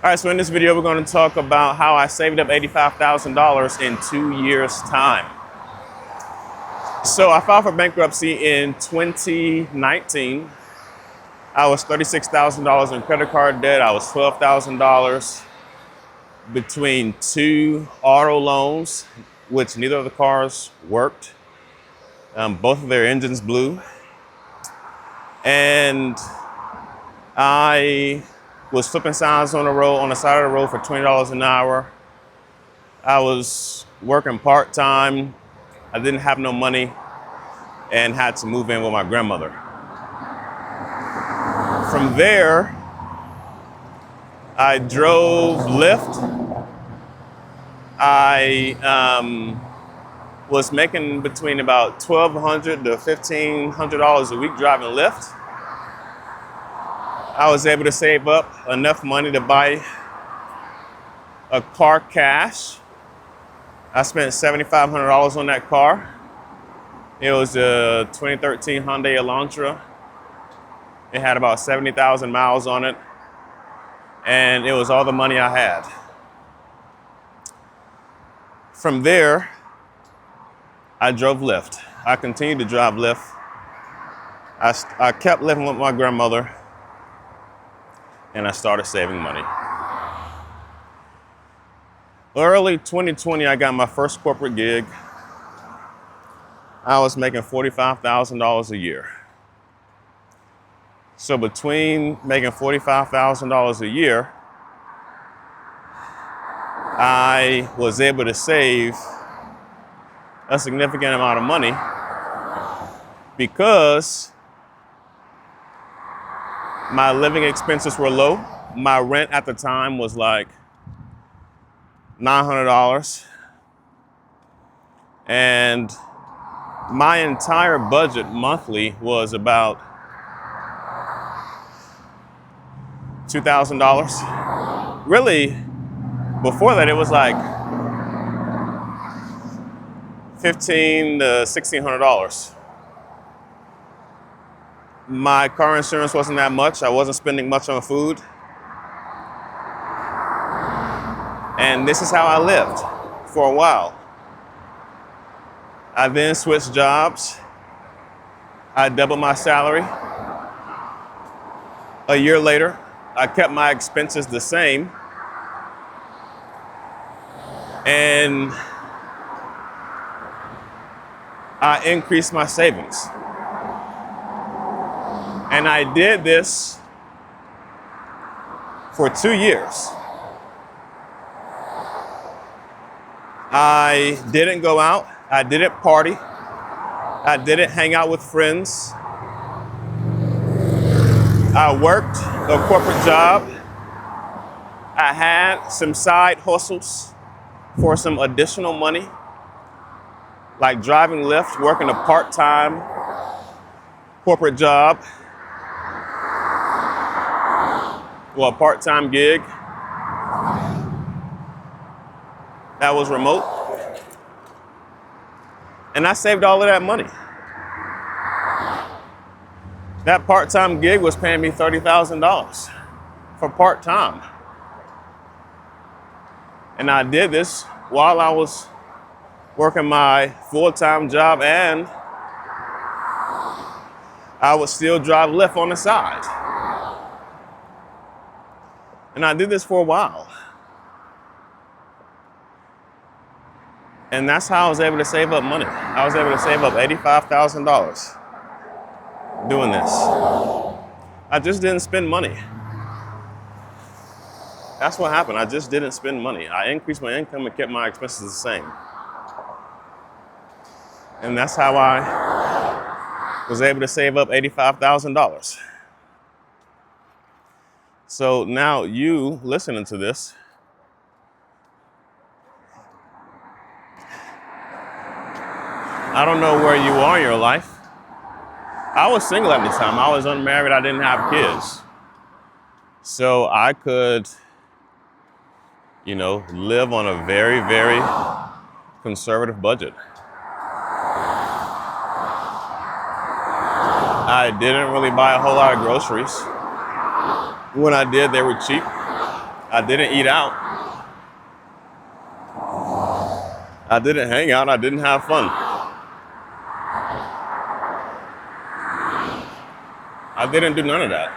All right, so in this video, we're going to talk about how I saved up $85,000 in 2 years' time. So I filed for bankruptcy in 2019. I was $36,000 in credit card debt. I was $12,000 between two auto loans, which neither of the cars worked. Both of their engines blew. And I was flipping signs on the side of the road for $20 an hour. I was working part-time. I didn't have no money and had to move in with my grandmother. From there, I drove Lyft. I was making between about $1,200 to $1,500 a week driving Lyft. I was able to save up enough money to buy a car cash. I spent $7,500 on that car. It was a 2013 Hyundai Elantra. It had about 70,000 miles on it, and it was all the money I had. From there, I drove Lyft. I continued to drive Lyft. I kept living with my grandmother, and I started saving money. Early 2020, I got my first corporate gig. I was making $45,000 a year. So between making $45,000 a year, I was able to save a significant amount of money because my living expenses were low. My rent at the time was like $900. And my entire budget monthly was about $2,000. Really, before that, it was like $1,500 to $1,600. My car insurance wasn't that much. I wasn't spending much on food. And this is how I lived for a while. I then switched jobs. I doubled my salary. A year later, I kept my expenses the same. And I increased my savings. And I did this for 2 years. I didn't go out. I didn't party. I didn't hang out with friends. I worked a corporate job. I had some side hustles for some additional money, like driving Lyft, working a part-time corporate job, well, a part-time gig that was remote. And I saved all of that money. That part-time gig was paying me $30,000 for part-time. And I did this while I was working my full-time job, and I would still drive Lyft on the side. And I did this for a while. And that's how I was able to save up money. I was able to save up $85,000 doing this. I just didn't spend money. That's what happened. I just didn't spend money. I increased my income and kept my expenses the same. And that's how I was able to save up $85,000. So now you listening to this, I don't know where you are in your life. I was single at the time. I was unmarried. I didn't have kids. So I could, live on a very, very conservative budget. I didn't really buy a whole lot of groceries. When I did, they were cheap. I didn't eat out. I didn't hang out. I didn't have fun. I didn't do none of that.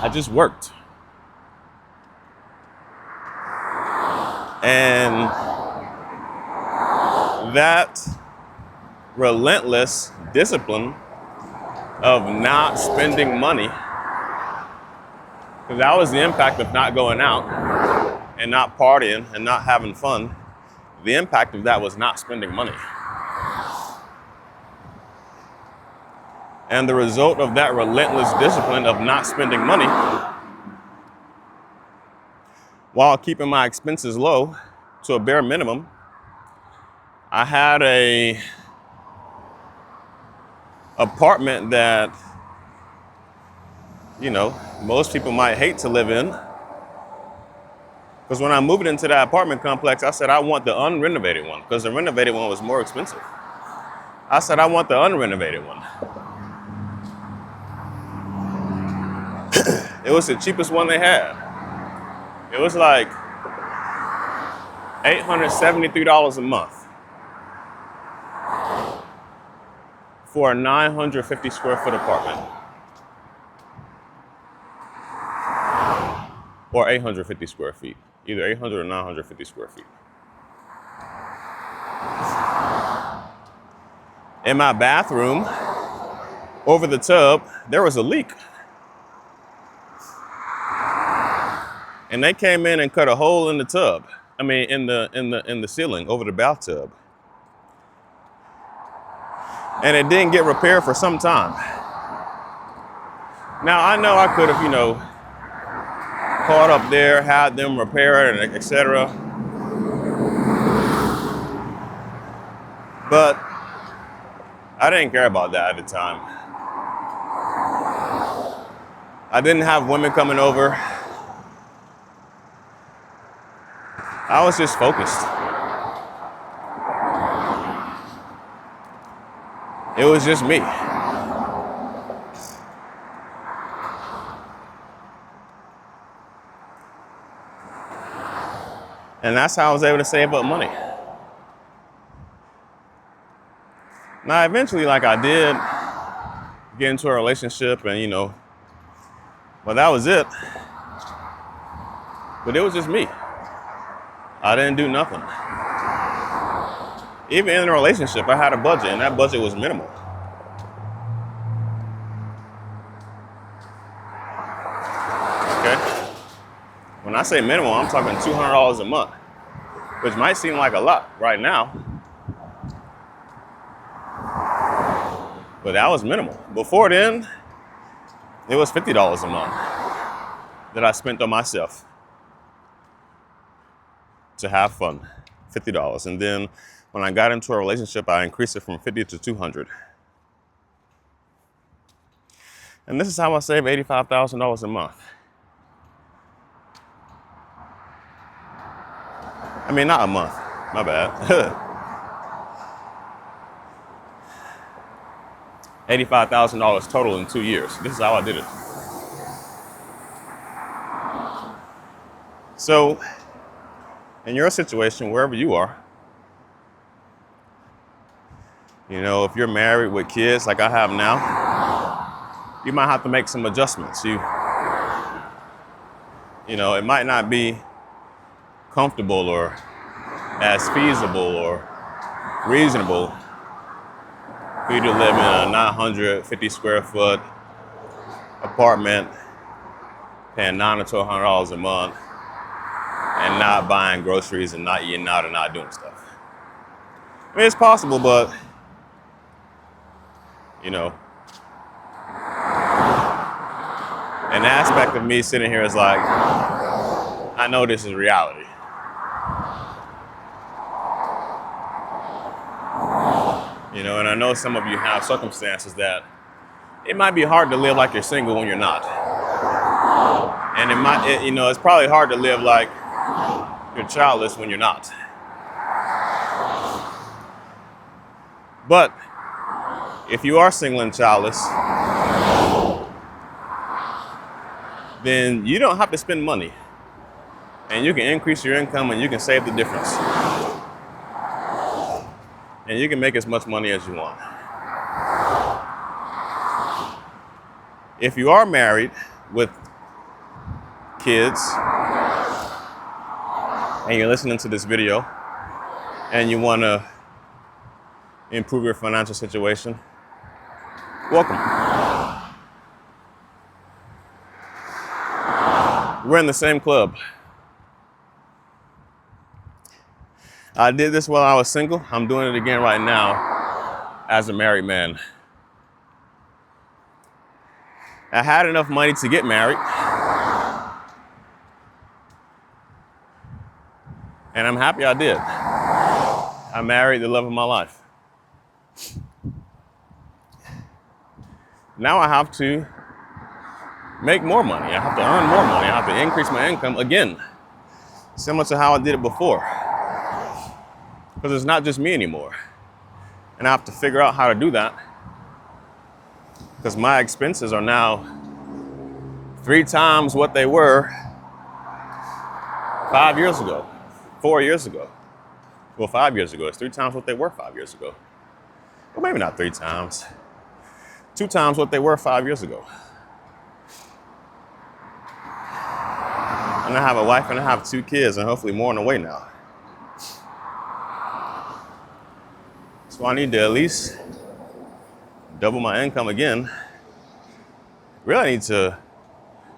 I just worked. And that relentless discipline of not spending money, because that was the impact of not going out and not partying and not having fun. The impact of that was not spending money. And the result of that relentless discipline of not spending money while keeping my expenses low to a bare minimum, I had a apartment that, you know, most people might hate to live in. Because when I moved into that apartment complex, I said I want the unrenovated one, because the renovated one was more expensive. I said I want the unrenovated one. It was the cheapest one they had. It was like $873 a month for a 950 square foot apartment. Or 850 square feet. Either 800 or 950 square feet. In my bathroom, over the tub, there was a leak. And they came in and cut a hole in the tub. I mean, in the ceiling over the bathtub. And it didn't get repaired for some time. Now, I know I could have, caught up there, had them repair it, and etc. But I didn't care about that at the time. I didn't have women coming over. I was just focused. It was just me. And that's how I was able to save up money. Now, eventually, like I did get into a relationship and, but that was it. But it was just me. I didn't do nothing. Even in a relationship, I had a budget, and that budget was minimal. Okay? When I say minimal, I'm talking $200 a month, which might seem like a lot right now. But that was minimal. Before then, it was $50 a month that I spent on myself to have fun. $50. And then when I got into a relationship, I increased it from 50 to 200. And this is how I save $85,000 a month. I mean, not a month, my bad. $85,000 total in 2 years. This is how I did it. So, in your situation, wherever you are, if you're married with kids like I have now, you might have to make some adjustments. It might not be comfortable or as feasible or reasonable for you to live in a 950 square foot apartment, paying $900 to $100 a month, and not buying groceries and not eating out and not doing stuff. I mean, it's possible, but, an aspect of me sitting here is like, I know this is reality. And I know some of you have circumstances that it might be hard to live like you're single when you're not. And it's probably hard to live like you're childless when you're not. But if you are single and childless, then you don't have to spend money. And you can increase your income and you can save the difference. And you can make as much money as you want. If you are married with kids and you're listening to this video and you want to improve your financial situation, welcome. We're in the same club. I did this while I was single. I'm doing it again right now as a married man. I had enough money to get married. And I'm happy I did. I married the love of my life. Now I have to make more money. I have to earn more money. I have to increase my income again, similar to how I did it before. Because it's not just me anymore. And I have to figure out how to do that. Because my expenses are now 3 times what they were 5 years ago, 4 years ago. Well, 5 years ago. It's 3 times what they were 5 years ago. Well, maybe not 3 times. 2 times what they were 5 years ago. And I have a wife and I have 2 kids and hopefully more on the way now. So I need to at least double my income again. Really, I need to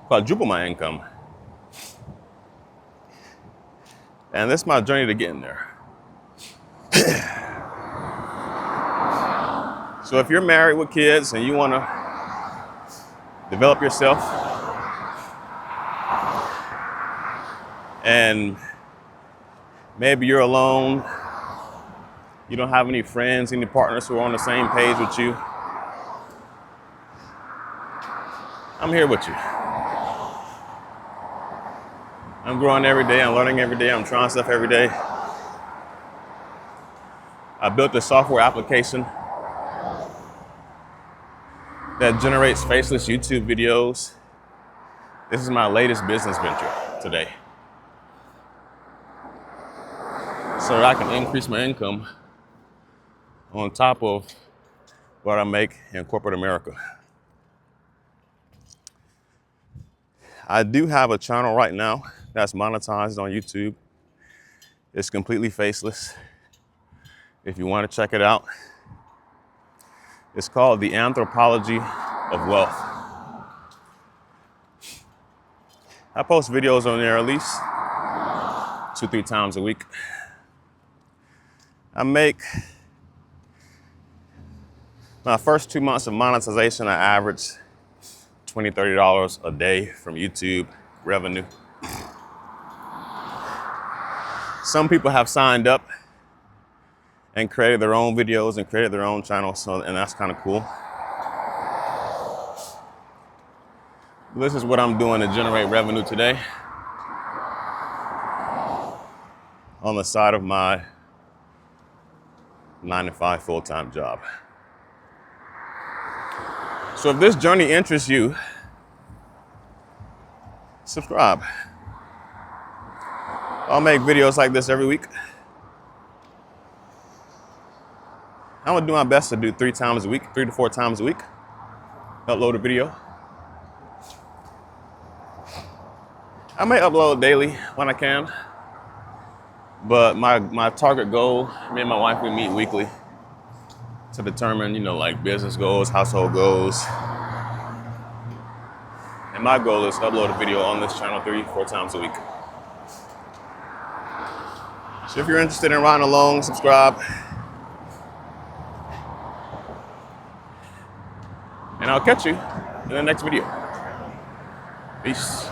quadruple my income. And this is my journey to getting there. So if you're married with kids and you want to develop yourself and maybe you're alone, you don't have any friends, any partners who are on the same page with you, I'm here with you. I'm growing every day, I'm learning every day, I'm trying stuff every day. I built a software application that generates faceless YouTube videos. This is my latest business venture today. So that I can increase my income on top of what I make in corporate America. I do have a channel right now that's monetized on YouTube. It's completely faceless. If you want to check it out, it's called The Anthropology of Wealth. I post videos on there at least 2-3 times a week. I make my first 2 months of monetization, I averaged $20, $30 a day from YouTube revenue. Some people have signed up and created their own videos and created their own channels, and that's kind of cool. This is what I'm doing to generate revenue today on the side of my 9-to-5 full-time job. So if this journey interests you, subscribe. I'll make videos like this every week. I'm gonna do my best to do 3 times a week, 3 to 4 times a week. Upload a video. I may upload daily when I can, but my target goal, me and my wife, we meet weekly to determine, like business goals, household goals. And my goal is to upload a video on this channel 3-4 times a week. So if you're interested in riding along, subscribe. And I'll catch you in the next video. Peace.